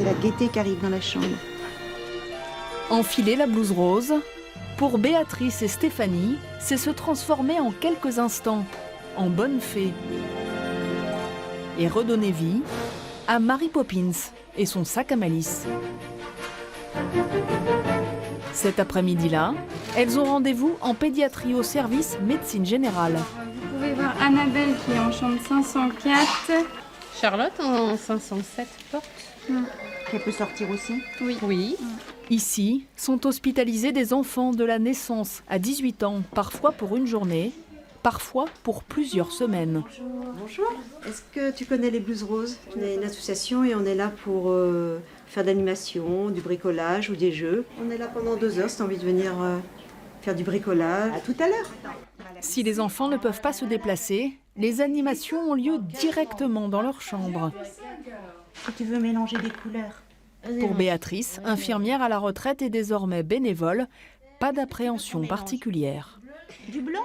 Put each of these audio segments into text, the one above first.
c'est la gaieté qui arrive dans la chambre. Enfiler la blouse rose, pour Béatrice et Stéphanie, c'est se transformer en quelques instants en bonne fée et redonner vie à Mary Poppins et son sac à malice. Cet après-midi-là, elles ont rendez-vous en pédiatrie au service médecine générale. Vous pouvez voir Annabelle qui est en chambre 504. Charlotte en 507 porte. Elle peut sortir aussi? Oui. Ici sont hospitalisés des enfants de la naissance à 18 ans, parfois pour une journée, parfois pour plusieurs semaines. Bonjour. Est-ce que tu connais les Blouses Roses? On est une association et on est là pour faire de l'animation, du bricolage ou des jeux. On est là pendant 2 heures si tu as envie de venir faire du bricolage. À tout à l'heure. Si les enfants ne peuvent pas se déplacer, les animations ont lieu directement dans leur chambre. Si tu veux mélanger des couleurs. Pour Béatrice, infirmière à la retraite et désormais bénévole, pas d'appréhension particulière. Du blanc?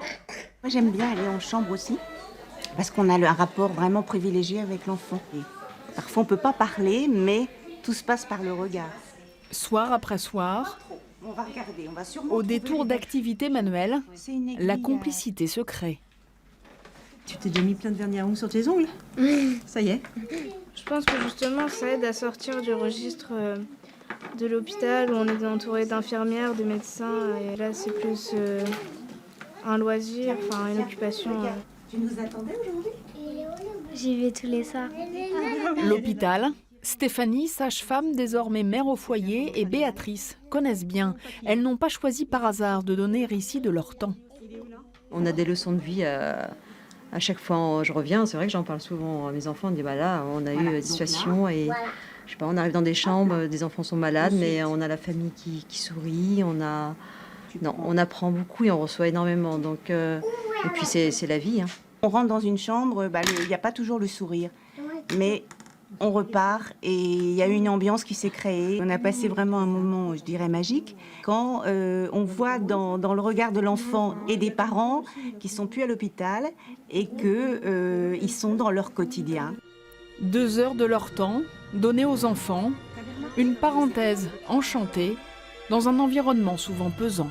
Moi j'aime bien aller en chambre aussi, parce qu'on a un rapport vraiment privilégié avec l'enfant. Et parfois on ne peut pas parler, mais tout se passe par le regard. Soir après soir, On va regarder, on va sûrement au trouver détour les- d'activités manuelles, C'est une aiguille, la complicité se crée. Tu t'es déjà mis plein de vernis à ongles sur tes ongles? Ça y est. Je pense que justement ça aide à sortir du registre de l'hôpital où on est entouré d'infirmières, de médecins. Et là c'est plus un loisir, enfin une occupation. Tu nous attendais aujourd'hui? J'y vais tous les soirs. L'hôpital, Stéphanie, sage-femme, désormais mère au foyer, et Béatrice connaissent bien. Elles n'ont pas choisi par hasard de donner ici de leur temps. On a des leçons de vie à chaque fois je reviens. C'est vrai que j'en parle souvent à mes enfants. On dit là, on a eu des situations et je sais pas, on arrive dans des chambres, des enfants sont malades, mais on a la famille qui sourit. On apprend beaucoup et on reçoit énormément. Donc, et puis c'est la vie. Hein. On rentre dans une chambre, il n'y a pas toujours le sourire, mais on repart et il y a une ambiance qui s'est créée. On a passé vraiment un moment, je dirais, magique, quand on voit dans le regard de l'enfant et des parents qui sont plus à l'hôpital et qu'ils sont dans leur quotidien. 2 heures de leur temps, donnés aux enfants, une parenthèse enchantée dans un environnement souvent pesant.